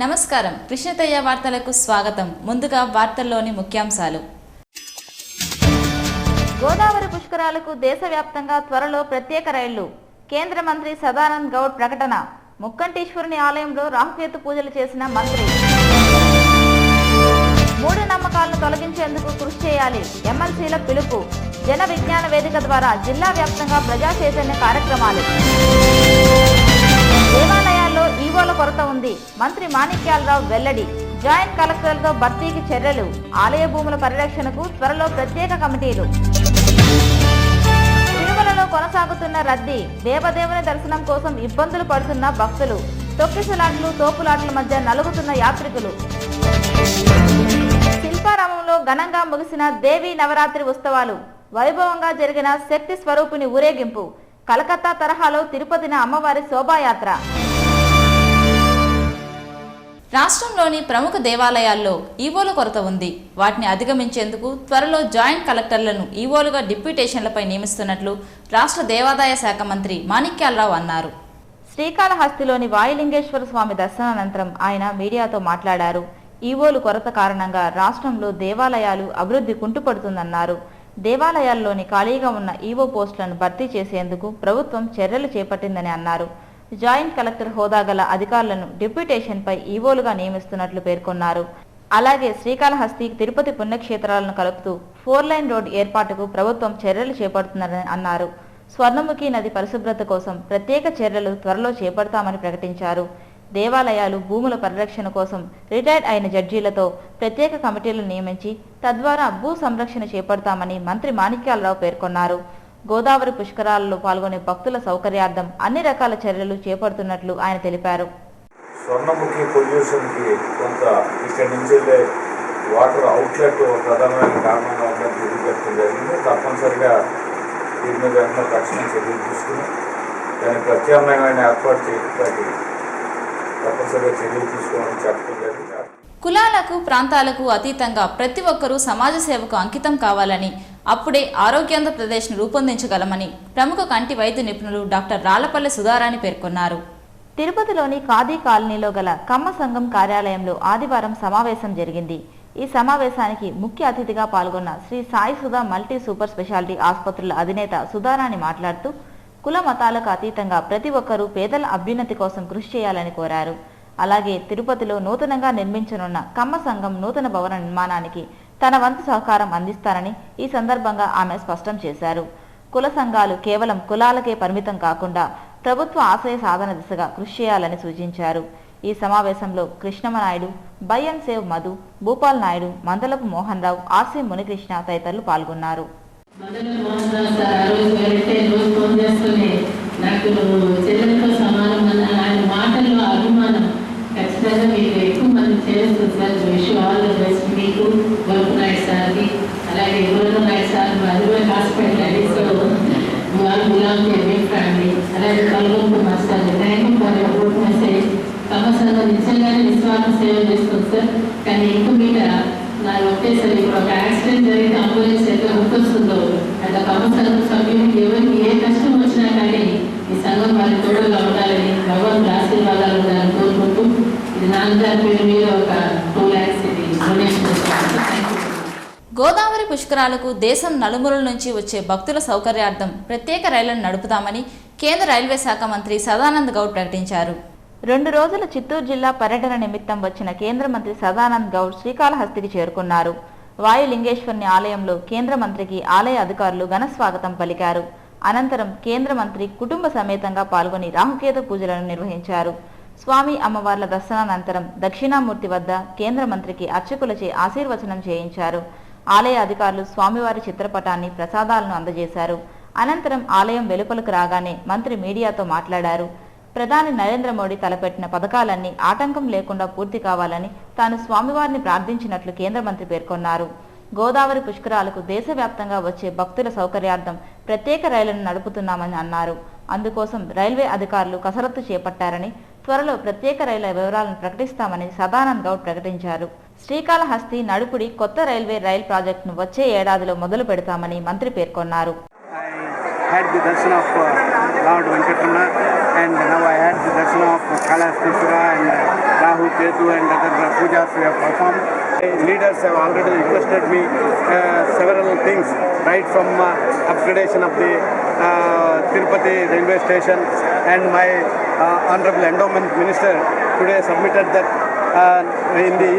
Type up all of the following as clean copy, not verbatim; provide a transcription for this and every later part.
నమస్కారం, కృష్ణతయ్య వార్తలకు స్వాగతం. ముందుగా వార్తల్లోని ముఖ్యాంశాలు. గోదావరి పుష్కరాలకు దేశవ్యాప్తంగా త్వరలో ప్రత్యేక రైళ్లు. కేంద్ర మంత్రి సదానంద్ గౌడ్ ప్రకటన. ముక్కంటీశ్వరుని ఆలయంలో రాహుకేతు పూజలు చేసిన మంత్రి. మూఢనమ్మకాలను తొలగించేందుకు కృషి చేయాలి. ఎమ్మెల్సీల పిలుపు. జన విజ్ఞాన వేదిక ద్వారా జిల్లా వ్యాప్తంగా ప్రజా చైతన్య కార్యక్రమాలు. దేవాలయాల్లో ఈవోల కొరత ఉంది. మంత్రి మాణిక్యాలరావు వెల్లడి. జాయింట్ కలెక్టర్లతో భర్తీకి చర్యలు. ఆలయ భూముల పరిరక్షణకు త్వరలో ప్రత్యేక కమిటీలు. తిరుమలలో కొనసాగుతున్న రద్దీ. దేవదేవుని దర్శనం కోసం ఇబ్బందులు పడుతున్న భక్తులు. తొక్కిసలాట్లు తోపులాట్ల మధ్య నలుగుతున్న యాత్రికులు. శిల్పారామంలో ఘనంగా ముగిసిన దేవీ నవరాత్రి ఉత్సవాలు. వైభవంగా జరిగిన శక్తి స్వరూపిణి ఊరేగింపు. కలకత్తా తరహాలో తిరుపతిన అమ్మవారి శోభాయాత్ర. రాష్ట్రంలోని ప్రముఖ దేవాలయాల్లో ఈవోల కొరత ఉంది. వాటిని అధిగమించేందుకు త్వరలో జాయింట్ కలెక్టర్లను ఈవోలుగా డిప్యూటేషన్లపై నియమిస్తున్నట్లు రాష్ట్ర దేవాదాయ శాఖ మంత్రి మాణిక్యాలరావు అన్నారు. శ్రీకాళహస్తిలోని వాయులింగేశ్వర స్వామి దర్శనానంతరం ఆయన మీడియాతో మాట్లాడారు. ఈవోలు కొరత కారణంగా రాష్ట్రంలో దేవాలయాలు అభివృద్ధి కుంటుపడుతుందన్నారు. దేవాలయాల్లోని ఖాళీగా ఉన్న ఈవో పోస్టులను భర్తీ చేసేందుకు ప్రభుత్వం చర్యలు చేపట్టిందని అన్నారు. జాయింట్ కలెక్టర్ హోదా గల అధికారులను డిప్యూటేషన్పై ఈవోలుగా నియమిస్తున్నట్లు పేర్కొన్నారు. అలాగే శ్రీకాళహస్తి తిరుపతి పుణ్యక్షేత్రాలను కలుపుతూ 4 లైన్ రోడ్ ఏర్పాటుకు ప్రభుత్వం చర్యలు చేపడుతుందని అన్నారు. స్వర్ణముఖి నది పరిశుభ్రత కోసం ప్రత్యేక చర్యలు త్వరలో చేపడతామని ప్రకటించారు. దేవాలయాలు భూముల పరిరక్షణ కోసం రిటైర్డ్ అయిన జడ్జీలతో ప్రత్యేక కమిటీలను నియమించి తద్వారా భూ సంరక్షణ చేపడతామని మంత్రి మాణిక్యాలరావు పేర్కొన్నారు. గోదావరి పుష్కరాలలో పాల్గొనే భక్తుల సౌకర్యార్థం అన్ని రకాల చర్యలు చేపడుతున్నట్లు ఆయన తెలిపారు. స్వర్ణముఖి పొల్యూషన్కి కొంత ఇక్కడి నుంచి వాటర్ అవుట్లెట్ ప్రధానమైన కారణంగా ఉందని తెలియజేయడం జరిగింది. తప్పనిసరిగా దీని మీద వెంటనే తక్షణ చర్యలు తీసుకుని దానికి ప్రత్యామ్నాయమైన ఏర్పాటు చేయడానికి తప్పనిసరిగా చర్యలు తీసుకోవాలని చెప్పడం జరిగింది. కులాలకు ప్రాంతాలకు అతీతంగా ప్రతి ఒక్కరూ సమాజ సేవకు అంకితం కావాలని, అప్పుడే ఆరోగ్యాంధ్రప్రదేశ్ను రూపొందించగలమని ప్రముఖ కంటి వైద్య నిపుణులు డాక్టర్ రాళ్లపల్లె సుధారాణి పేర్కొన్నారు. తిరుపతిలోని ఖాదీ కాలనీలో గల కమ్మ సంఘం కార్యాలయంలో ఆదివారం సమావేశం జరిగింది. ఈ సమావేశానికి ముఖ్య అతిథిగా పాల్గొన్న Shri Sai Sudha multi super speciality ఆసుపత్రుల అధినేత సుధారాణి మాట్లాడుతూ కుల మతాలకు అతీతంగా ప్రతి ఒక్కరూ పేదల అభ్యున్నతి కోసం కృషి చేయాలని కోరారు. అలాగే తిరుపతిలో నూతనంగా నిర్మించనున్న కమ్మ సంఘం నూతన భవన నిర్మాణానికి తన వంతు సహకారం అందిస్తారని ఈ సందర్భంగా ఆమె స్పష్టం చేశారు. కుల సంఘాలు కేవలం కులాలకే పరిమితం కాకుండా ప్రభుత్వ ఆశయ సాధన దిశగా కృషి చేయాలని సూచించారు. ఈ సమావేశంలో కృష్ణమనాయుడు, బయ్యం సేవ్ మధు, భూపాల్ నాయుడు, మందలపు మోహన్ రావు, ఆర్సీ మునికృష్ణ తదితరులు పాల్గొన్నారు. ఖచ్చితంగా మీకు ఎక్కువ మంది చేస్తుంది sir. Wish all the best మీకు, గొప్ప నాయుడు సార్కి, అలాగే గొప్ప నాయుడు సార్ అదివరకు హాస్పిటల్ వాళ్ళు బిలాంగ్ టు ఎవ్రీ ఫ్యామిలీ, అలాగే కల్గొంపు master thank you for your good message. కమసంగా నిజంగానే నిస్వార్థ సేవ చేస్తుంది సార్. కానీ ఇంకో మీద నాకు ఒకేసారి ఇప్పుడు ఒక యాక్సిడెంట్ జరిగితే అంబులెన్స్ ఎట్లా గుర్తొస్తుందో అట్లా కమసంగ సభ్యులకి ఎవరికి ఏ కష్టం వచ్చినా కానీ ఈ సంఘం వారి తోడుగా ఉండాలని భగవంతుడి ఆశీర్వాదాలు ఉండాలని కోరుకుంటూ ఇది నాన్నగారి పేరు మీద ఒక 2 lakhs డొనేషన్. గోదావరి పుష్కరాలకు దేశం నలుమూలల నుంచి వచ్చే భక్తుల సౌకర్యార్థం ప్రత్యేక రైళ్లను నడుపుతామని కేంద్ర రైల్వే శాఖ మంత్రి సదానంద్ గౌడ్ ప్రకటించారు. 2 రోజుల చిత్తూరు జిల్లా పర్యటన నిమిత్తం వచ్చిన కేంద్ర మంత్రి సదానంద్ గౌడ్ శ్రీకాళహస్తికి చేరుకున్నారు. వాయులింగేశ్వరుని ఆలయంలో కేంద్ర మంత్రికి ఆలయ అధికారులు ఘన స్వాగతం పలికారు. అనంతరం కేంద్ర మంత్రి కుటుంబ సమేతంగా పాల్గొని రాహుకేతు పూజలను నిర్వహించారు. స్వామి అమ్మవార్ల దర్శనానంతరం దక్షిణామూర్తి వద్ద కేంద్ర మంత్రికి అర్చకులచే ఆశీర్వచనం చేయించారు. ఆలయ అధికారులు స్వామివారి చిత్రపటాన్ని ప్రసాదాలను అందజేశారు. అనంతరం ఆలయం వెలుపలకు రాగానే మంత్రి మీడియాతో మాట్లాడారు. ప్రధాని నరేంద్ర మోడీ తలపెట్టిన పథకాలన్నీ ఆటంకం లేకుండా పూర్తి కావాలని తాను స్వామివారిని ప్రార్థించినట్లు కేంద్ర మంత్రి పేర్కొన్నారు. గోదావరి పుష్కరాలకు దేశవ్యాప్తంగా వచ్చే భక్తుల సౌకర్యార్థం ప్రత్యేక రైళ్లను నడుపుతున్నామని అన్నారు. అందుకోసం రైల్వే అధికారులు కసరత్తు చేపట్టారని, త్వరలో ప్రత్యేక రైళ్ల వివరాలను ప్రకటిస్తామని సదానంద్ గౌడ్ ప్రకటించారు. శ్రీకాళహస్తి నడుపుడి కొత్త రైల్ ప్రాజెక్టును వచ్చే ఏడాదిలో మొదలు పెడతామని మంత్రి పేర్కొన్నారు. had the darshan of Lord Venkatramana, and now I had the darshan of Kalahastishwara and Rahu, Ketu and other pujas we have performed. Leaders have already requested me several things, right from upgradation of the Tirupati railway station, and my Honorable Endowment Minister today submitted that in the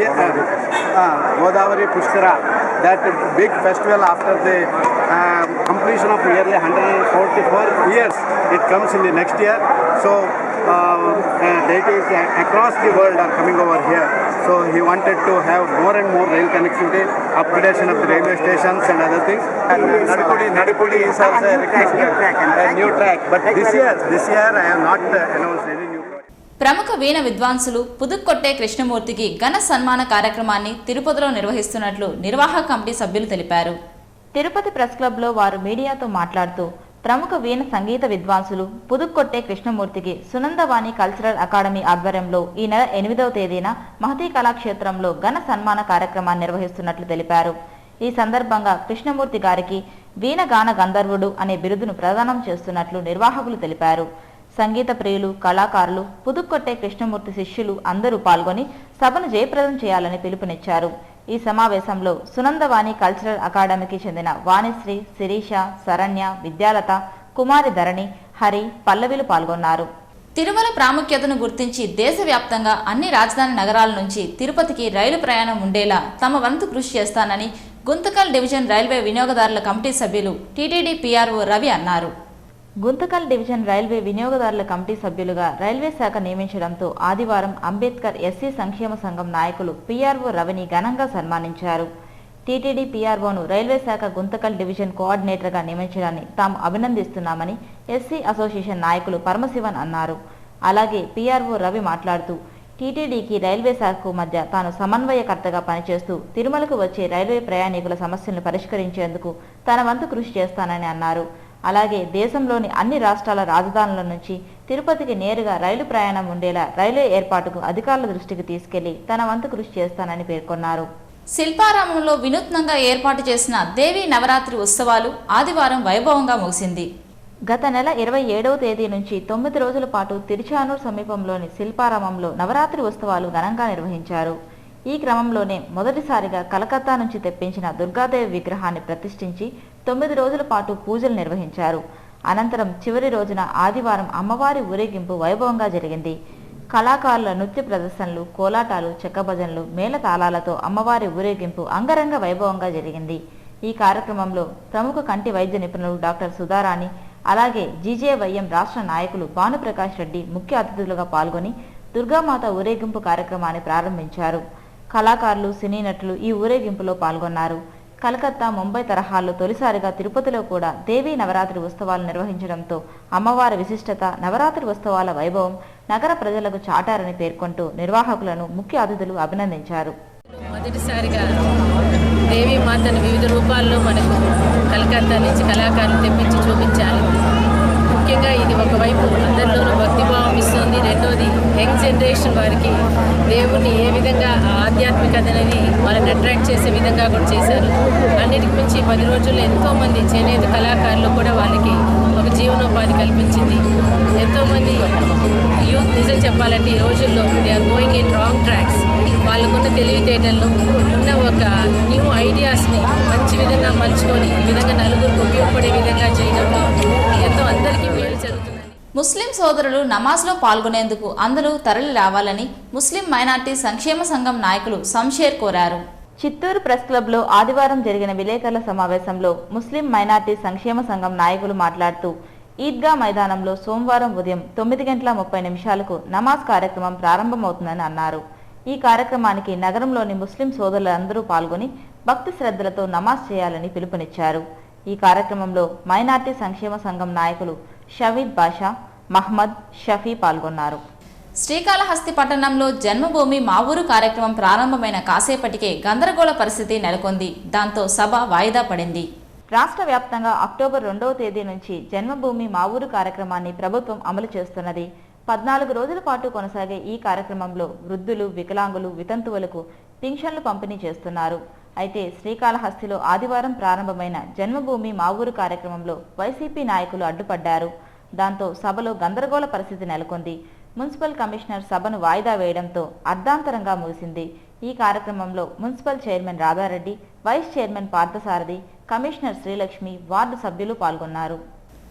Godavari Pushkara, that big festival after the completion of nearly 144 years, it comes in the next year. So deities across the world are coming over here. So he wanted to have more and more rail connectivity, upgradation of the railway stations and other things. And Nadipudi is also a new track. But this year I have not announced any new project. ప్రముఖ వీణ విద్వాంసులు పుదుక్కొట్టే కృష్ణమూర్తికి ఘన సన్మాన కార్యక్రమాన్ని తిరుపతిలో నిర్వహిస్తున్నట్లు నిర్వాహక committee సభ్యులు తెలిపారు. తిరుపతి ప్రెస్ క్లబ్లో వారు మీడియాతో మాట్లాడుతూ ప్రముఖ వీణ సంగీత విద్వాంసులు పుదుక్కొట్టే కృష్ణమూర్తికి సునందవాణి కల్చరల్ అకాడమీ ఆధ్వర్యంలో ఈ నెల 8వ తేదీన మహతీ కళాక్షేత్రంలో ఘన సన్మాన కార్యక్రమాన్ని నిర్వహిస్తున్నట్లు తెలిపారు. ఈ సందర్భంగా కృష్ణమూర్తి గారికి వీణ గాన గంధర్వుడు అనే బిరుదును ప్రదానం చేస్తున్నట్లు నిర్వాహకులు తెలిపారు. సంగీత ప్రియులు, కళాకారులు, పుదుక్కొట్టే కృష్ణమూర్తి శిష్యులు అందరూ పాల్గొని సభను జయప్రదం చేయాలని పిలుపునిచ్చారు. ఈ సమావేశంలో సునందవాణి కల్చరల్ అకాడమీకి చెందిన వాణిశ్రీ, శిరీష, శరణ్య, విద్యాలత, కుమారి ధరణి, హరి, పల్లవిలు పాల్గొన్నారు. తిరుమల ప్రాముఖ్యతను గుర్తించి దేశవ్యాప్తంగా అన్ని రాజధాని నగరాల నుంచి తిరుపతికి రైలు ప్రయాణం ఉండేలా తమ వంతు కృషి చేస్తానని గుంతకల్ డివిజన్ రైల్వే వినియోగదారుల కమిటీ సభ్యులు టీటీడీ పీఆర్ఓ రవి అన్నారు. గుంతకల్ డివిజన్ రైల్వే వినియోగదారుల కమిటీ సభ్యులుగా రైల్వే శాఖ నియమించడంతో ఆదివారం అంబేద్కర్ ఎస్సీ సంక్షేమ సంఘం నాయకులు పీఆర్ఓ రవిని ఘనంగా సన్మానించారు. టీటీడీ పీఆర్ఓను రైల్వే శాఖ గుంతకల్ డివిజన్ కోఆర్డినేటర్గా నియమించడాన్ని తాము అభినందిస్తున్నామని ఎస్సీ అసోసియేషన్ నాయకులు పరమశివన్ అన్నారు. అలాగే పీఆర్ఓ రవి మాట్లాడుతూ టీటీడీకి రైల్వే శాఖకు మధ్య తాను సమన్వయకర్తగా పనిచేస్తూ తిరుమలకు వచ్చే రైల్వే ప్రయాణికుల సమస్యలను పరిష్కరించేందుకు తన వంతు కృషి చేస్తానని అన్నారు. అలాగే దేశంలోని అన్ని రాష్ట్రాల రాజధానుల నుంచి తిరుపతికి నేరుగా రైలు ప్రయాణం ఉండేలా రైల్వే ఏర్పాటుకు అధికారుల దృష్టికి తీసుకెళ్లి తన వంతు కృషి చేస్తానని పేర్కొన్నారు. శిల్పారామంలో వినూత్నంగా ఏర్పాటు చేసిన దేవీ నవరాత్రి ఉత్సవాలు ఆదివారం వైభవంగా ముగిసింది. గత నెల 27వ తేదీ నుంచి 9 రోజుల పాటు తిరుచానూరు సమీపంలోని శిల్పారామంలో నవరాత్రి ఉత్సవాలు ఘనంగా నిర్వహించారు. ఈ క్రమంలోనే మొదటిసారిగా కలకత్తా నుంచి తెప్పించిన దుర్గాదేవి విగ్రహాన్ని ప్రతిష్ఠించి 9 రోజుల పాటు పూజలు నిర్వహించారు. అనంతరం చివరి రోజున ఆదివారం అమ్మవారి ఊరేగింపు వైభవంగా జరిగింది. కళాకారుల నృత్య ప్రదర్శనలు, కోలాటాలు, చెక్కభజనలు, మేళతాళాలతో అమ్మవారి ఊరేగింపు అంగరంగ వైభవంగా జరిగింది. ఈ కార్యక్రమంలో ప్రముఖ కంటి వైద్య నిపుణులు డాక్టర్ సుధారాణి, అలాగే జీజేవైఎం రాష్ట్ర నాయకులు భానుప్రకాష్ రెడ్డి ముఖ్య అతిథులుగా పాల్గొని దుర్గామాత ఊరేగింపు కార్యక్రమాన్ని ప్రారంభించారు. కళాకారులు, సినీ నటులు ఈ ఊరేగింపులో పాల్గొన్నారు. కలకత్తా, ముంబై తరహాల్లో తొలిసారిగా తిరుపతిలో కూడా దేవీ నవరాత్రి ఉత్సవాలు నిర్వహించడంతో అమ్మవారి విశిష్టత, నవరాత్రి ఉత్సవాల వైభవం నగర ప్రజలకు చాటారని పేర్కొంటూ నిర్వాహకులను ముఖ్య అతిథులు అభినందించారు. మొదటిసారిగా దేవీ మాతను వివిధ రూపాల్లో మనకు కలకత్తా నుంచి కళాకారులు తెప్పించి చూపించాలి. ముఖ్యంగా ఇది ఒకవైపు అందరిలోనూ భక్తిభావం ఇస్తుంది, రెండోది యంగ్ జనరేషన్ వారికి దేవుణ్ణి ఏ విధంగా ఆధ్యాత్మికత అనేది వాళ్ళని అట్రాక్ట్ చేసే విధంగా కూడా చేశారు. అన్నిటికి మించి 10 రోజుల్లో ఎంతోమంది చేనేత కళాకారులు కూడా వాళ్ళకి ఒక జీవనోపాధి కల్పించింది. ఎంతోమంది యూత్ నిజం చెప్పాలంటే ఈ రోజుల్లో they are going in wrong tracks. వాళ్ళకున్న తెలివితేటలను, ఉన్న ఒక న్యూ ఐడియాస్ని మంచి విధంగా మలుచుకొని ఈ విధంగా నలుగురికి ఉపయోగపడే విధంగా చేయడంలో ఎంతో అందరికీ మేలు జరుగుతుంది. ముస్లిం సోదరులు నమాజ్లో పాల్గొనేందుకు అందరూ తరలి రావాలని ముస్లిం మైనార్టీ సంక్షేమ సంఘం నాయకులు శంషేర్ కోరారు. చిత్తూరు ప్రెస్ క్లబ్లో ఆదివారం జరిగిన విలేకరుల సమావేశంలో ముస్లిం మైనార్టీ సంక్షేమ సంఘం నాయకులు మాట్లాడుతూ ఈద్గా మైదానంలో సోమవారం ఉదయం 9:30 నమాజ్ కార్యక్రమం ప్రారంభమవుతుందని అన్నారు. ఈ కార్యక్రమానికి నగరంలోని ముస్లిం సోదరులందరూ పాల్గొని భక్తి శ్రద్ధలతో నమాజ్ చేయాలని పిలుపునిచ్చారు. ఈ కార్యక్రమంలో మైనార్టీ సంక్షేమ సంఘం నాయకులు షవీద్ బాషా, మహ్మద్, షఫీ పాల్గొన్నారు. శ్రీకాళహస్తి పట్టణంలో జన్మభూమి మా ఊరు కార్యక్రమం ప్రారంభమైన కాసేపటికే గందరగోళ పరిస్థితి నెలకొంది. దాంతో సభ వాయిదా పడింది. రాష్ట్ర వ్యాప్తంగా అక్టోబర్ 2వ తేదీ నుంచి జన్మభూమి మా ఊరు కార్యక్రమాన్ని ప్రభుత్వం అమలు చేస్తున్నది. 14 రోజుల పాటు కొనసాగే ఈ కార్యక్రమంలో వృద్ధులు, వికలాంగులు, వితంతువులకు పింఛన్లు పంపిణీ చేస్తున్నారు. అయితే శ్రీకాళహస్తిలో ఆదివారం ప్రారంభమైన జన్మభూమి మా ఊరు కార్యక్రమంలో వైసీపీ నాయకులు అడ్డుపడ్డారు. దాంతో సభలో గందరగోళ పరిస్థితి నెలకొంది. మున్సిపల్ కమిషనర్ సభను వాయిదా వేయడంతో అర్ధాంతరంగా ముగిసింది. ఈ కార్యక్రమంలో municipal chairman Radha Reddy, vice chairman Parthasarathi, commissioner Srilakshmi, ward సభ్యులు పాల్గొన్నారు.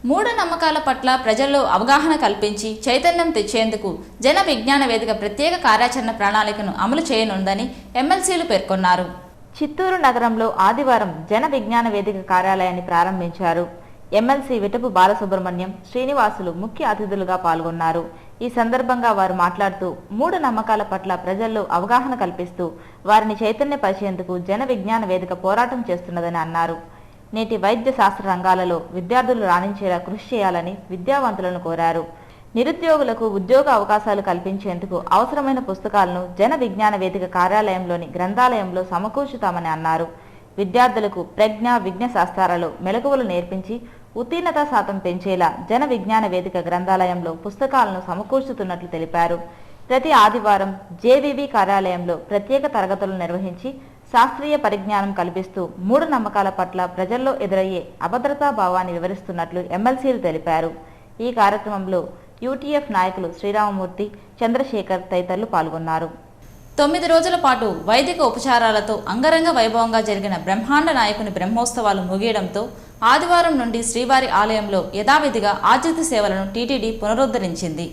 మూఢనమ్మకాల పట్ల ప్రజల్లో అవగాహన కల్పించి చైతన్యం తెచ్చేందుకు జన విజ్ఞాన వేదిక ప్రత్యేక కార్యాచరణ ప్రణాళికను అమలు చేయనుందని ఎమ్మెల్సీలు పేర్కొన్నారు. చిత్తూరు నగరంలో ఆదివారం జన విజ్ఞాన వేదిక కార్యాలయాన్ని ప్రారంభించారు. ఎమ్మెల్సీ విటపు బాలసుబ్రహ్మణ్యం, శ్రీనివాసులు ముఖ్య అతిథులుగా పాల్గొన్నారు. ఈ సందర్భంగా వారు మాట్లాడుతూ మూఢనమ్మకాల పట్ల ప్రజల్లో అవగాహన కల్పిస్తూ వారిని చైతన్యపరిచేందుకు జన విజ్ఞాన వేదిక పోరాటం చేస్తున్నదని అన్నారు. నేటి వైద్య శాస్త్ర రంగాలలో విద్యార్థులు రాణించేలా కృషి చేయాలని విద్యావంతులను కోరారు. నిరుద్యోగులకు ఉద్యోగ అవకాశాలు కల్పించేందుకు అవసరమైన పుస్తకాలను జన విజ్ఞాన వేదిక కార్యాలయంలోని గ్రంథాలయంలో సమకూర్చుతామని అన్నారు. విద్యార్థులకు ప్రజ్ఞ, విజ్ఞ శాస్త్రాలలో మెలకువలు నేర్పించి ఉత్తీర్ణత శాతం పెంచేలా జన విజ్ఞాన వేదిక గ్రంథాలయంలో పుస్తకాలను సమకూర్చుతున్నట్లు తెలిపారు. ప్రతి ఆదివారం జేవీవీ కార్యాలయంలో ప్రత్యేక తరగతులు నిర్వహించి శాస్త్రీయ పరిజ్ఞానం కల్పిస్తూ మూఢనమ్మకాల పట్ల ప్రజల్లో ఎదురయ్యే అభద్రతా భావాన్ని వివరిస్తున్నట్లు ఎమ్మెల్సీలు తెలిపారు. ఈ కార్యక్రమంలో యూటీఎఫ్ నాయకులు శ్రీరామమూర్తి, చంద్రశేఖర్ తదితరులు పాల్గొన్నారు. 9 రోజుల పాటు వైదిక ఉపచారాలతో అంగరంగ వైభవంగా జరిగిన బ్రహ్మాండ నాయకుని బ్రహ్మోత్సవాలు ముగియడంతో ఆదివారం నుండి శ్రీవారి ఆలయంలో యథావిధిగా ఆర్జిత సేవలను టీటీడీ పునరుద్ధరించింది.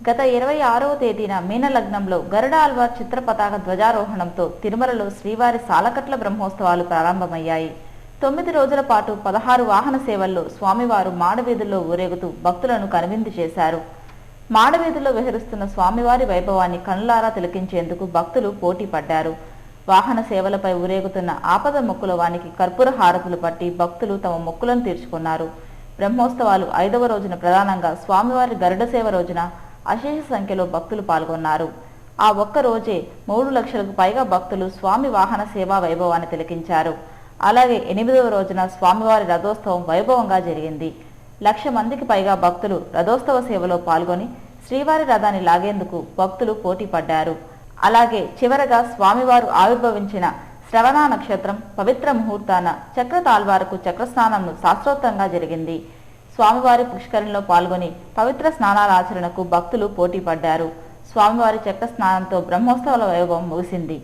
గత 26వ తేదీన మీనలగ్నంలో గరుడ ఆళ్వార్ చిత్ర పతాక ధ్వజారోహణంతో తిరుమలలో శ్రీవారి సాలకట్ల బ్రహ్మోత్సవాలు ప్రారంభమయ్యాయి. 9 రోజుల పాటు 16 వాహన సేవల్లో స్వామివారు మాడవీధుల్లో ఊరేగుతూ భక్తులను కనువిందు చేశారు. మాడవీధుల్లో విహరిస్తున్న స్వామివారి వైభవాన్ని కనులారా తిలకించేందుకు భక్తులు పోటీ పడ్డారు. వాహన సేవలపై ఊరేగుతున్న ఆపద మొక్కుల వానికి కర్పూర హారతులు పట్టి భక్తులు తమ మొక్కులను తీర్చుకున్నారు. బ్రహ్మోత్సవాలు 5వ రోజున ప్రధానంగా స్వామివారి గరుడ సేవ రోజున అశేష సంఖ్యలో భక్తులు పాల్గొన్నారు. ఆ ఒక్క రోజే 3 లక్షలకు పైగా భక్తులు స్వామి వాహన సేవా వైభవాన్ని తిలకించారు. అలాగే 8వ రోజున స్వామివారి రథోత్సవం వైభవంగా జరిగింది. 1,00,000 మందికి పైగా భక్తులు రథోత్సవ సేవలో పాల్గొని శ్రీవారి రథాన్ని లాగేందుకు భక్తులు పోటీ పడ్డారు. అలాగే చివరగా స్వామివారు ఆవిర్భవించిన శ్రవణ నక్షత్రం పవిత్ర ముహూర్తాన చక్రతాల్వారకు చక్రస్నానంను శాస్త్రోక్తంగా జరిగింది. స్వామివారి పుష్కరిణిలో పాల్గొని పవిత్ర స్నానాల ఆచరణకు భక్తులు పోటీ పడ్డారు. స్వామివారి చక్ర స్నానంతో బ్రహ్మోత్సవాల వైభవం ముగిసింది.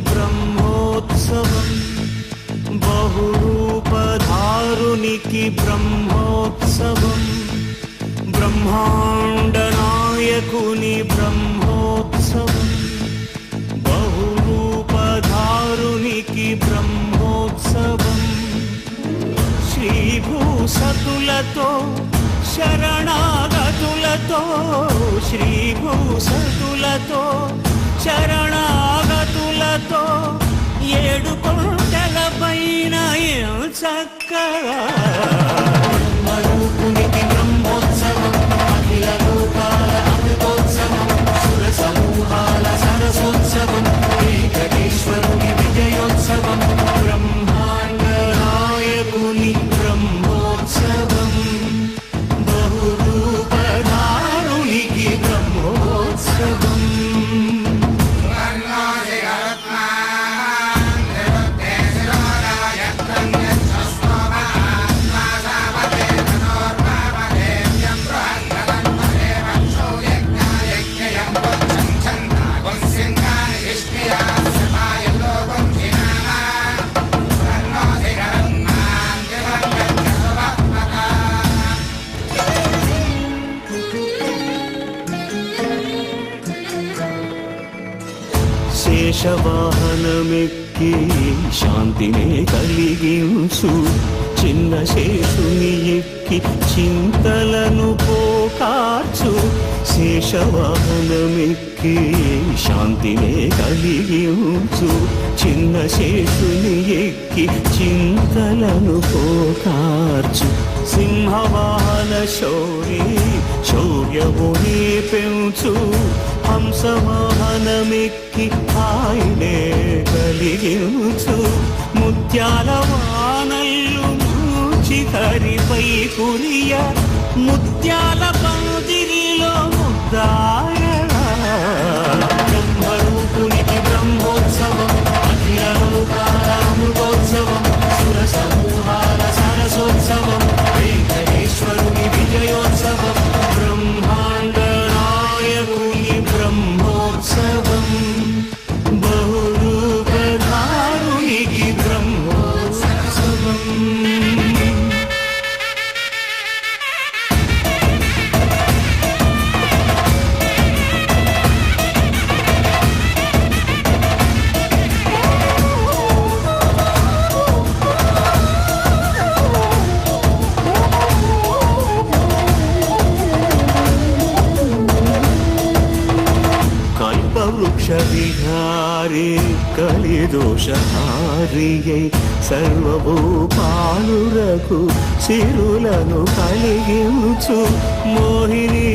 బ్రహ్మోత్సవం బహురూపధారునికి బ్రహ్మోత్సవం బ్రహ్మాండ నాయకుని బ్రహ్మోత్సవం బహురూపధారునికి బ్రహ్మోత్సవం శ్రీభూసతులతో శరణాగతులతో శ్రీభూసతులతో శరణాగతులతో 7 కొండల పైన చక్కగా బ్రహ్మరూపునికి బ్రహ్మోత్సవం అఖిల లోకాల అమృతోత్సవం సుర సమూహాల సరసోత్సవం వెంకటేశ్వరుని విజయోత్సవం బ్రహ్మాండ నాయకుని బ్రహ్మోత్సవం బహురూపధారునికి బ్రహ్మోత్సవం శేషవాహనమెక్కి శాంతినే కలిగించు చిన్న శేషుని ఎక్కి చింతలను పోకార్చు శేషవాహనమెక్కి శాంతినే కలిగించు చిన్న శేషుని ఎక్కి చింతలను పోకార్చు సింహవాహన శౌరి శౌర్యముని పెంచు హంసవాహనమెక్కి ఆయనే కలిగించు ముత్యాల వానల్లు మూచి హరిపై కురియ ముత్యాల పందిరిలో ముద్దాయరా బ్రహ్మరూపునికి బ్రహ్మోత్సవం అఖిలోకారామృతోత్సవం సుర సమూహాల సరసోత్సవం వెంకటేశ్వరుని విజయోత్సవం బ్రహ్మాండ నాయకుని బ్రహ్మోత్సవం బహురూపధారునికి బ్రహ్మోత్సవం. కల్పవృక్ష విహారే కలిదోషహారియై సర్వభూపాలురకు సిరులను కలిగించు మోహిని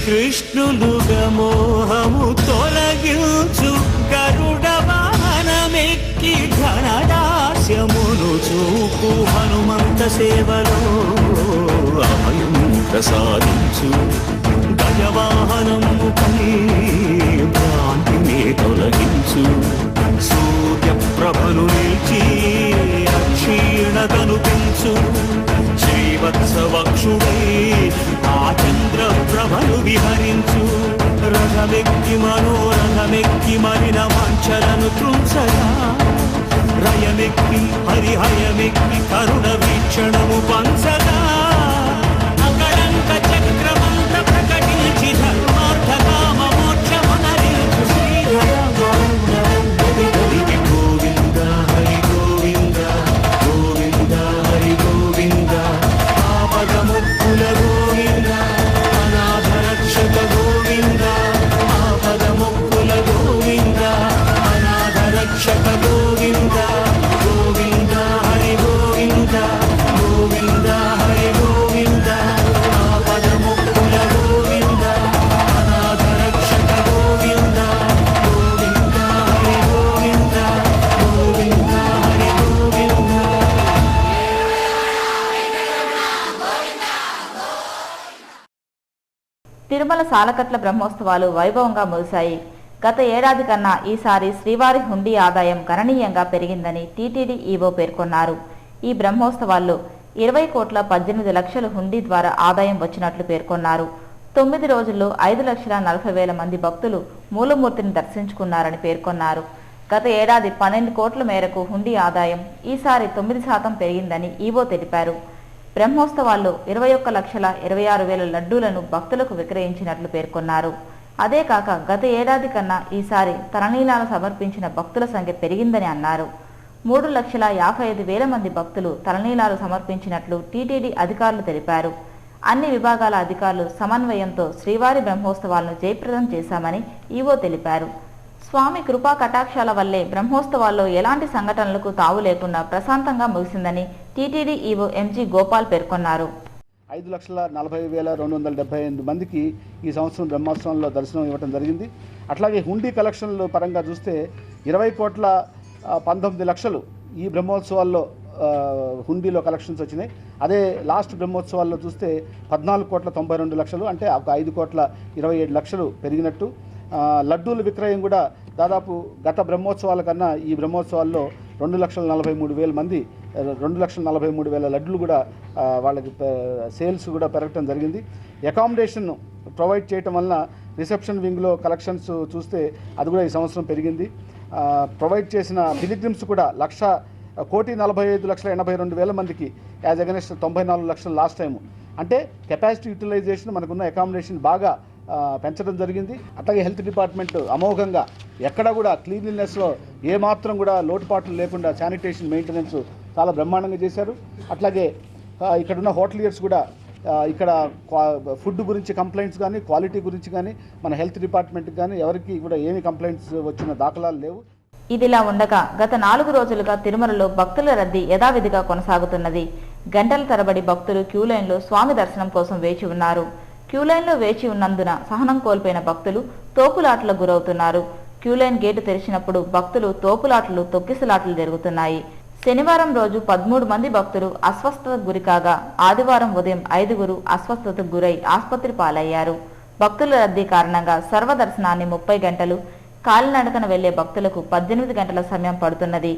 కృష్ణులుగా మోహము తొలగించు గరుడ వాహనమెక్కి ఘనదాస్యమును చూపు హనుమంత సేవలో అభయం ప్రసాదించు గజవాహనము పై భ్రాంతిని తొలగించు సూర్యప్రభను నిలిచి అక్షీణతను పెంచు శ్రీవత్సవక్షుడై ఆ చంద్రప్రభను విహరించు రథమెక్కి మనోరథమెక్కి మరిన వాంఛలను త్రుంచగా రయమెక్కి హరిహయమెక్కి కరుణ వీక్షణము పంచగా అకళంక చక్రమంత ప్రకటించి ధర్మార్థ కామ మోక్షమునరించు శ్రీహరికి గోవింద హరి గోవింద గోవింద హరి గోవింద ఆపద ముక్కుల గోవింద అనాథ రక్షక గోవింద ఆపద ముక్కుల గోవింద అనాథ రక్షక గోవింద గోవింద హరి గోవింద గోవింద హరి గోవింద ఆపద ముక్కుల గోవింద అనాథ రక్షక గోవింద గోవింద హరి గోవింద గోవింద హరి గోవింద. తిరుమల సాలకట్ల బ్రహ్మోత్సవాలు వైభవంగా ముగిశాయి. గత ఏడాది కన్నా ఈసారి శ్రీవారి హుండీ ఆదాయం గణనీయంగా పెరిగిందని టీటీడీ ఈవో పేర్కొన్నారు. ఈ బ్రహ్మోత్సవాల్లో 20,18,00,000 హుండీ ద్వారా ఆదాయం వచ్చినట్లు పేర్కొన్నారు. 9 రోజుల్లో 5,40,000 మంది భక్తులు మూలమూర్తిని దర్శించుకున్నారని పేర్కొన్నారు. గత ఏడాది 12 కోట్ల మేరకు హుండీ ఆదాయం ఈసారి 9% పెరిగిందని ఈవో తెలిపారు. బ్రహ్మోత్సవాల్లో 21,26,000 లడ్డూలను భక్తులకు విక్రయించినట్లు పేర్కొన్నారు. అదే కాక గత ఏడాది కన్నా ఈసారి తలనీలాలు సమర్పించిన భక్తుల సంఖ్య పెరిగిందని అన్నారు. 3,55,000 మంది భక్తులు తలనీలాలు సమర్పించినట్లు టీటీడీ అధికారులు తెలిపారు. అన్ని విభాగాల అధికారులు సమన్వయంతో శ్రీవారి బ్రహ్మోత్సవాలను జయప్రదం చేశామని ఈవో తెలిపారు. స్వామి కృపా కటాక్షాల వల్లే బ్రహ్మోత్సవాల్లో ఎలాంటి సంఘటనలకు తావు లేకుండా ప్రశాంతంగా ముగిసిందని టీటీడీ ఈవో ఎంజీ గోపాల్ పేర్కొన్నారు. 5,40,278 మందికి ఈ సంవత్సరం బ్రహ్మోత్సవంలో దర్శనం ఇవ్వడం జరిగింది. అట్లాగే హుండీ కలెక్షన్ల పరంగా చూస్తే 20,19,00,000 ఈ బ్రహ్మోత్సవాల్లో హుండీలో కలెక్షన్స్ వచ్చినాయి. అదే లాస్ట్ బ్రహ్మోత్సవాల్లో చూస్తే 14,92,00,000 అంటే ఒక 5,27,00,000 పెరిగినట్టు. లడ్డూల విక్రయం కూడా దాదాపు గత బ్రహ్మోత్సవాల కన్నా ఈ బ్రహ్మోత్సవాల్లో 2,43,000 మంది 2,43,000 లడ్డులు కూడా వాళ్ళకి సేల్స్ కూడా పెరగటం జరిగింది. అకామిడేషన్ ప్రొవైడ్ చేయటం వలన రిసెప్షన్ వింగ్లో కలెక్షన్స్ చూస్తే అది కూడా ఈ సంవత్సరం పెరిగింది. ప్రొవైడ్ చేసిన పిలిగ్రిమ్స్ కూడా 1,45,82,000 మందికి యాజ్ అగెనెస్ట్ 94 లక్షలు లాస్ట్ టైము. అంటే కెపాసిటీ యూటిలైజేషన్ మనకున్న అకామిడేషన్ బాగా పెంచడం జరిగింది. అట్లాగే హెల్త్ డిపార్ట్మెంట్ అమోఘంగా ఎక్కడ కూడా క్లీన్లీనెస్లో ఏమాత్రం కూడా లోటుపాట్లు లేకుండా శానిటేషన్ మెయింటెనెన్స్ చాలా బ్రహ్మాండంగా చేశారు. అట్లాగే ఇక్కడున్న హోటలియర్స్ కూడా ఇక్కడ ఫుడ్ గురించి కంప్లైంట్స్ కానీ క్వాలిటీ గురించి కానీ మన హెల్త్ డిపార్ట్మెంట్కి కానీ ఎవరికి కూడా ఏమి కంప్లైంట్స్ వచ్చిన దాఖలాలు లేవు. ఇదిలా ఉండగా గత 4 రోజులుగా తిరుమలలో భక్తుల రద్దీ యథావిధిగా కొనసాగుతున్నది. గంటల తరబడి భక్తులు క్యూలైన్లో స్వామి దర్శనం కోసం వేచి ఉన్నారు. క్యూలైన్లో వేచి ఉన్నందున సహనం కోల్పోయిన భక్తులు తోపులాటలకు గురవుతున్నారు. క్యూలైన్ గేటు తెరిచినప్పుడు భక్తులు తోపులాటలు, తొక్కిసలాటలు జరుగుతున్నాయి. శనివారం రోజు 13 మంది భక్తులు అస్వస్థతకు గురికాగా ఆదివారం ఉదయం 5గురు అస్వస్థతకు గురై ఆసుపత్రి పాలయ్యారు. భక్తుల రద్దీ కారణంగా సర్వదర్శనాన్ని 30 గంటలు, కాలినడకన వెళ్లే భక్తులకు 18 గంటల సమయం పడుతున్నది.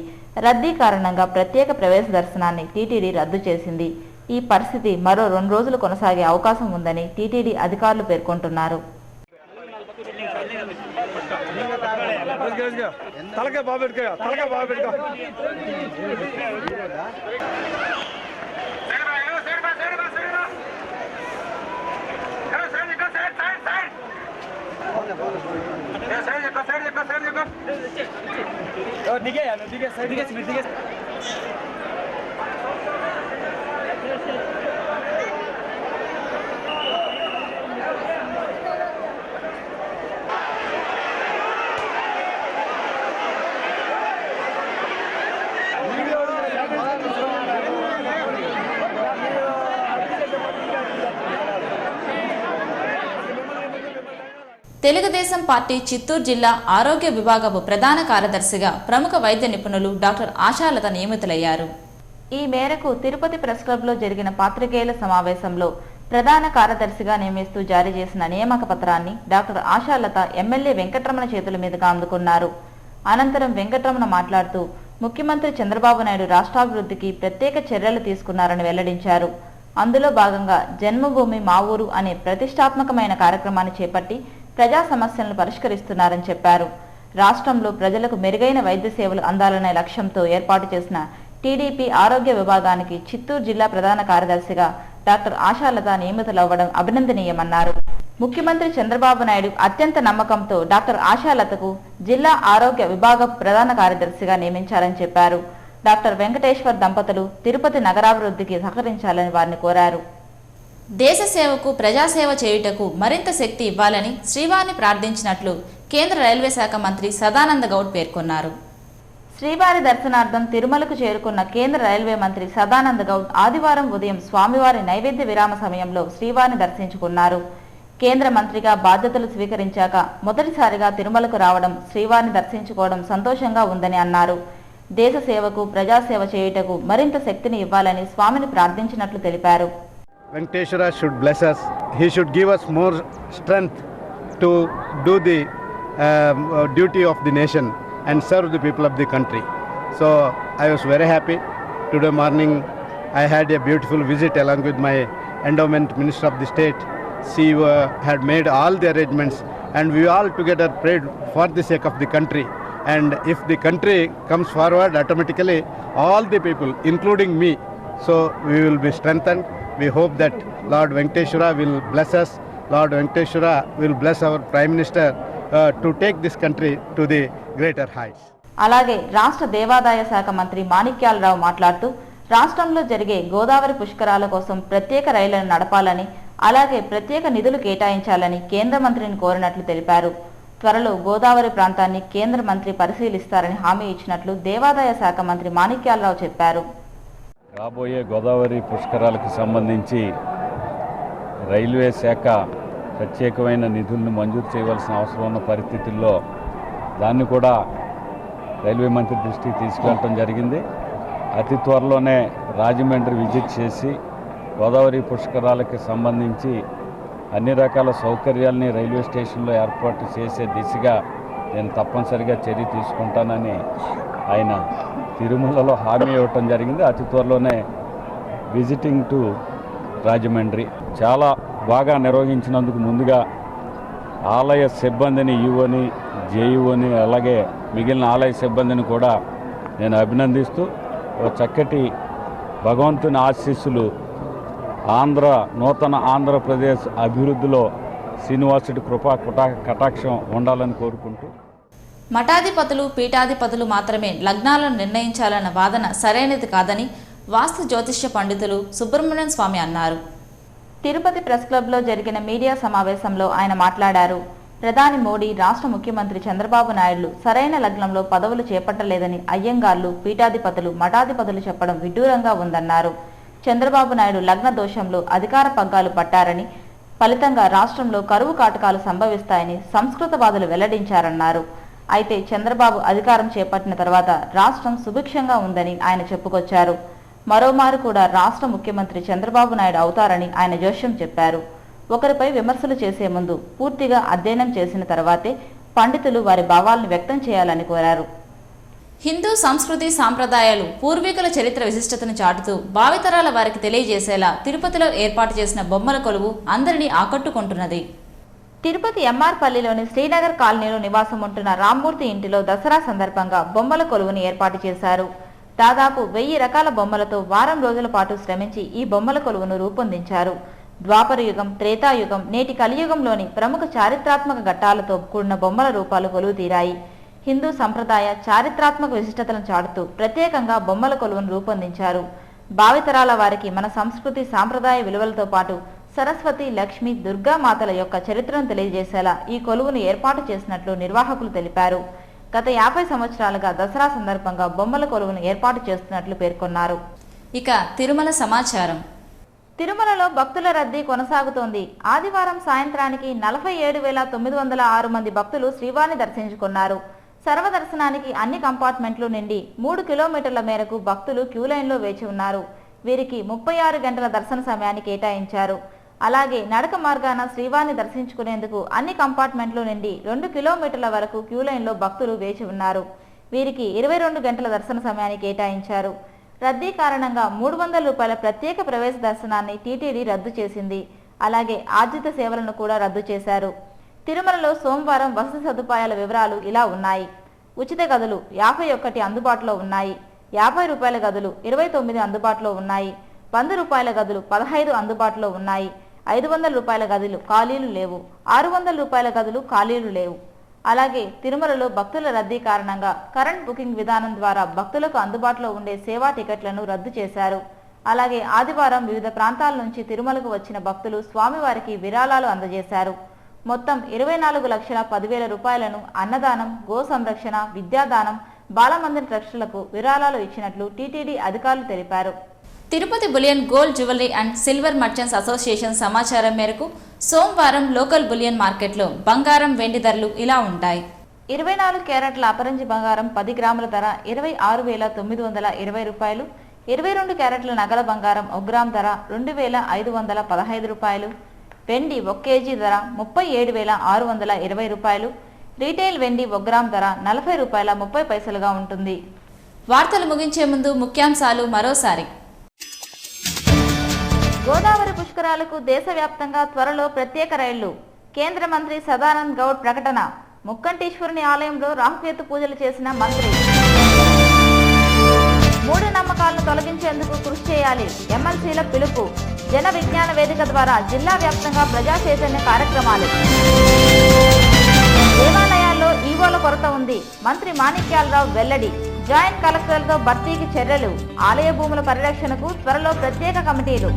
రద్దీ కారణంగా ప్రత్యేక ప్రవేశ దర్శనాన్ని టీటీడీ రద్దు చేసింది. ఈ పరిస్థితి మరో 2 రోజులు కొనసాగే అవకాశం ఉందని టీటీడీ అధికారులు పేర్కొంటున్నారు. తెలుగుదేశం పార్టీ చిత్తూరు జిల్లా ఆరోగ్య విభాగపు ప్రధాన కార్యదర్శిగా ప్రముఖ వైద్య నిపుణులు డాక్టర్ ఆశాలత నియమితులయ్యారు. ఈ మేరకు తిరుపతి ప్రెస్ క్లబ్లో జరిగిన పాత్రికేయుల సమావేశంలో ప్రధాన కార్యదర్శిగా నియమిస్తూ జారీ చేసిన నియామక పత్రాన్ని డాక్టర్ ఆశాలత ఎమ్మెల్యే వెంకటరమణ చేతుల మీదుగా అందుకున్నారు. అనంతరం వెంకటరమణ మాట్లాడుతూ ముఖ్యమంత్రి చంద్రబాబు నాయుడు రాష్ట్రాభివృద్ధికి ప్రత్యేక చర్యలు తీసుకున్నారని వెల్లడించారు. అందులో భాగంగా జన్మభూమి మా ఊరు అనే ప్రతిష్టాత్మకమైన కార్యక్రమాన్ని చేపట్టి ప్రజా సమస్యలను పరిష్కరిస్తున్నారని చెప్పారు. రాష్ట్రంలో ప్రజలకు మెరుగైన వైద్య సేవలు అందాలనే లక్ష్యంతో ఏర్పాటు చేసిన టీడీపీ ఆరోగ్య విభాగానికి చిత్తూరు జిల్లా ప్రధాన కార్యదర్శిగా డాక్టర్ ఆశాలత నియమితులవ్వడం అభినందనీయమన్నారు. ముఖ్యమంత్రి చంద్రబాబు నాయుడు అత్యంత నమ్మకంతో డాక్టర్ ఆశాలతకు జిల్లా ఆరోగ్య విభాగ ప్రధాన కార్యదర్శిగా నియమించారని చెప్పారు. డాక్టర్ వెంకటేశ్వర్ దంపతులు తిరుపతి నగరాభివృద్ధికి సహకరించాలని వారిని కోరారు. దేశ సేవకు ప్రజాసేవ చేయుటకు మరింత శక్తి ఇవ్వాలని శ్రీవారిని ప్రార్థించినట్లు కేంద్ర రైల్వే శాఖ మంత్రి సదానంద గౌడ్ పేర్కొన్నారు. శ్రీవారి దర్శనార్థం తిరుమలకు చేరుకున్న కేంద్ర రైల్వే మంత్రి సదానంద గౌడ్ ఆదివారం ఉదయం స్వామివారి నైవేద్య విరామ సమయంలో శ్రీవారిని దర్శించుకున్నారు. కేంద్ర మంత్రిగా బాధ్యతలు స్వీకరించాక మొదటిసారిగా తిరుమలకు రావడం, శ్రీవారిని దర్శించుకోవడం సంతోషంగా ఉందని అన్నారు. దేశ సేవకు ప్రజాసేవ చేయుటకు మరింత శక్తిని ఇవ్వాలని స్వామిని ప్రార్థించినట్లు తెలిపారు. Venkateshwara should bless us. He should give us more strength to do the duty of the nation and serve the people of the country. So I was very happy. Today morning I had a beautiful visit along with my endowment minister of the state. She had made all the arrangements and we all together prayed for the sake of the country. And if the country comes forward, automatically all the people, including me, so we will be strengthened. We hope that Lord Venkateshwara will bless us. Lord Venkateshwara will bless our Prime Minister to take this country to the greater heights. అలాగే రాష్ట్ర దేవాదాయ శాఖ మంత్రి మాణిక్యాలరావు మాట్లాడుతూ రాష్ట్రంలో జరిగే గోదావరి పుష్కరాల కోసం ప్రత్యేక రైళ్లను నడపాలని, అలాగే ప్రత్యేక నిధులు కేటాయించాలని కేంద్ర మంత్రిని కోరినట్లు తెలిపారు. త్వరలో గోదావరి ప్రాంతాన్ని కేంద్ర మంత్రి పరిశీలిస్తారని హామీ ఇచ్చినట్లు దేవాదాయ శాఖ మంత్రి మాణిక్యాలరావు చెప్పారు. రాబోయే గోదావరి పుష్కరాలకు సంబంధించి రైల్వే శాఖ ప్రత్యేకమైన నిధులను మంజూరు చేయవలసిన అవసరం ఉన్న పరిస్థితుల్లో దాన్ని కూడా రైల్వే మంత్రి దృష్టికి తీసుకెళ్ళటం జరిగింది. అతి త్వరలోనే రాజమండ్రి విజిట్ చేసి గోదావరి పుష్కరాలకి సంబంధించి అన్ని రకాల సౌకర్యాలని రైల్వే స్టేషన్లో ఏర్పాటు చేసే దిశగా నేను తప్పనిసరిగా చర్య తీసుకుంటానని ఆయన తిరుమలలో హామీ ఇవ్వటం జరిగింది. అతి త్వరలోనే విజిటింగ్ టు రాజమండ్రి చాలా బాగా నిర్వహించినందుకు ముందుగా ఆలయ సిబ్బందిని, ఈవోని, జేఈఓని, అలాగే మిగిలిన ఆలయ సిబ్బందిని కూడా నేను అభినందిస్తూ ఒక చక్కటి భగవంతుని ఆశీస్సులు నూతన ఆంధ్రప్రదేశ్ అభివృద్ధిలో శ్రీనివాసుడి కృపా కటాక్షం ఉండాలని కోరుకుంటూ, మఠాధిపతులు, పీఠాధిపతులు మాత్రమే లగ్నాలను నిర్ణయించాలన్న వాదన సరైనది కాదని వాస్తు జ్యోతిష్య పండితులు సుబ్రహ్మణ్యం స్వామి అన్నారు. తిరుపతి ప్రెస్ క్లబ్లో జరిగిన మీడియా సమావేశంలో ఆయన మాట్లాడారు. ప్రధాని మోడీ, రాష్ట్ర ముఖ్యమంత్రి చంద్రబాబు నాయుడు సరైన లగ్నంలో పదవులు చేపట్టలేదని అయ్యంగార్లు, పీఠాధిపతులు, మఠాధిపతులు చెప్పడం విడ్డూరంగా ఉందన్నారు. చంద్రబాబు నాయుడు లగ్న దోషంలో అధికార పగ్గాలు పట్టారని, ఫలితంగా రాష్ట్రంలో కరువు కాటకాలు సంభవిస్తాయని సంస్కృతవాదులు వెల్లడించారన్నారు. అయితే చంద్రబాబు అధికారం చేపట్టిన తర్వాత రాష్ట్రం సుభిక్షంగా ఉందని ఆయన చెప్పుకొచ్చారు. మరోమారు కూడా రాష్ట్ర ముఖ్యమంత్రి చంద్రబాబు నాయుడు అవుతారని ఆయన జోష్యం చెప్పారు. ఒకరిపై విమర్శలు చేసే ముందు పూర్తిగా అధ్యయనం చేసిన తర్వాతే పండితులు వారి భావాలను వ్యక్తం చేయాలని కోరారు. హిందూ సంస్కృతి సాంప్రదాయాలు పూర్వీకుల చరిత్ర విశిష్టతను చాటుతూ భావితరాల వారికి తెలియజేసేలా తిరుపతిలో ఏర్పాటు చేసిన బొమ్మల కొలువు అందరినీ ఆకట్టుకుంటున్నది. తిరుపతి ఎంఆర్పల్లిలోని శ్రీనగర్ కాలనీలో నివాసం ఉంటున్న రామ్మూర్తి ఇంటిలో దసరా సందర్భంగా బొమ్మల కొలువుని ఏర్పాటు చేశారు. దాదాపు 1000 రకాల బొమ్మలతో వారం రోజుల పాటు శ్రమించి ఈ బొమ్మల కొలువును రూపొందించారు. ద్వాపర యుగం, త్రేతాయుగం, నేటి కలియుగంలోని ప్రముఖ చారిత్రాత్మక ఘట్టాలతో కూడిన బొమ్మల రూపాలు కొలువు తీరాయి. హిందూ సంప్రదాయ చారిత్రాత్మక విశిష్టతలను చాటుతూ ప్రత్యేకంగా బొమ్మల కొలువును రూపొందించారు. భావితరాల వారికి మన సంస్కృతి సాంప్రదాయ విలువలతో పాటు సరస్వతి, లక్ష్మి, దుర్గామాతల యొక్క చరిత్రను తెలియజేసేలా ఈ కొలువును ఏర్పాటు చేసినట్లు నిర్వాహకులు తెలిపారు. గత 50 సంవత్సరాలుగా దసరా సందర్భంగా బొమ్మల కొలువును ఏర్పాటు చేస్తున్నట్లు పేర్కొన్నారు. ఇక తిరుమల సమాచారం. తిరుమలలో భక్తుల రద్దీ కొనసాగుతోంది. ఆదివారం సాయంత్రానికి 47,906 మంది భక్తులు శ్రీవారిని దర్శించుకున్నారు. సర్వదర్శనానికి అన్ని కంపార్ట్మెంట్లు నిండి 3 కిలోమీటర్ల మేరకు భక్తులు క్యూలైన్లో వేచి ఉన్నారు. వీరికి 36 గంటల దర్శన సమయాన్ని కేటాయించారు. అలాగే నడక మార్గాన శ్రీవారిని దర్శించుకునేందుకు అన్ని కంపార్ట్మెంట్లు నుండి 2 కిలోమీటర్ల వరకు క్యూలైన్లో భక్తులు వేచి ఉన్నారు. వీరికి 22 గంటల దర్శన సమయాన్ని కేటాయించారు. రద్దీ కారణంగా 300 రూపాయల ప్రత్యేక ప్రవేశ దర్శనాన్ని టీటీడీ రద్దు చేసింది. అలాగే ఆర్జిత సేవలను కూడా రద్దు చేశారు. తిరుమలలో సోమవారం వసతి సదుపాయాల వివరాలు ఇలా ఉన్నాయి. ఉచిత గదులు 51 అందుబాటులో ఉన్నాయి. 50 రూపాయల గదులు 29 అందుబాటులో ఉన్నాయి. 100 రూపాయల గదులు 15 అందుబాటులో ఉన్నాయి. 500 రూపాయల గదులు ఖాళీలు లేవు. 600 రూపాయల గదులు ఖాళీలు లేవు. అలాగే తిరుమలలో భక్తుల రద్దీ కారణంగా కరెంట్ బుకింగ్ విధానం ద్వారా భక్తులకు అందుబాటులో ఉండే సేవా టికెట్లను రద్దు చేశారు. అలాగే ఆదివారం వివిధ ప్రాంతాల నుంచి తిరుమలకు వచ్చిన భక్తులు స్వామివారికి విరాళాలు అందజేశారు. మొత్తం 24,10,000 రూపాయలను అన్నదానం, గో సంరక్షణ, విద్యాదానం, బాలమందిర్ ట్రస్టులకు విరాళాలు ఇచ్చినట్లు టీటీడీ అధికారులు తెలిపారు. Tirupati bullion gold jewellery and silver merchants association సమాచారం మేరకు సోమవారం లోకల్ బులియన్ మార్కెట్లో బంగారం, వెండి ధరలు ఇలా ఉంటాయి. 24 క్యారెట్ల అపరంజి బంగారం 10 గ్రాముల ధర 26,920 రూపాయలు. 22 క్యారెట్ల నగల బంగారం 1 గ్రామ్ ధర 2,515 రూపాయలు. వెండి 1 కేజీ ధర 37,620 రూపాయలు. రీటైల్ వెండి 1 గ్రామ్ ధర 40 రూపాయల 30 పైసలుగా ఉంటుంది. వార్తలు ముగించే ముందు ముఖ్యాంశాలు మరోసారి. గోదావరి పుష్కరాలకు దేశవ్యాప్తంగా త్వరలో ప్రత్యేక రైళ్లు. కేంద్ర మంత్రి సదానంద్ గౌడ్ ప్రకటన. ముక్కంటీశ్వరుని ఆలయంలో రాహుకేతు పూజలు చేసిన మంత్రి. మూఢనమ్మకాలను తొలగించేందుకు కృషి చేయాలి. ఎమ్మెల్సీల పిలుపు. జన విజ్ఞాన వేదిక ద్వారా జిల్లా వ్యాప్తంగా ప్రజా చైతన్య కార్యక్రమాలు. దేవాలయాల్లో ఈవోల కొరత ఉంది. మంత్రి మాణిక్యాలరావు వెల్లడి. జాయింట్ కలెక్టర్లతో భర్తీకి చర్యలు. ఆలయ భూముల పరిరక్షణకు త్వరలో ప్రత్యేక కమిటీలు.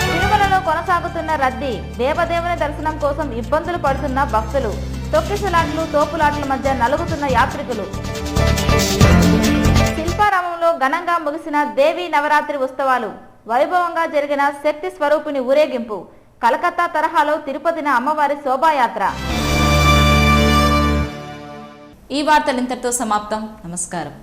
తిరుమలలో కొనసాగుతున్న రద్దీ. దేవదేవుని దర్శనం కోసం ఇబ్బందులు పడుతున్న భక్తులు. తొక్కిసలాట్లు, తోపులాట్ల మధ్య నలుగుతున్న యాత్రికులు. శిల్పారామంలో ఘనంగా ముగిసిన దేవీ నవరాత్రి ఉత్సవాలు. వైభవంగా జరిగిన శక్తి స్వరూపిణి ఊరేగింపు. కలకత్తా తరహాలో తిరుపతిన అమ్మవారి శోభాయాత్ర. ఈ వార్తలు ఇంతటితో సమాప్తం. నమస్కారం.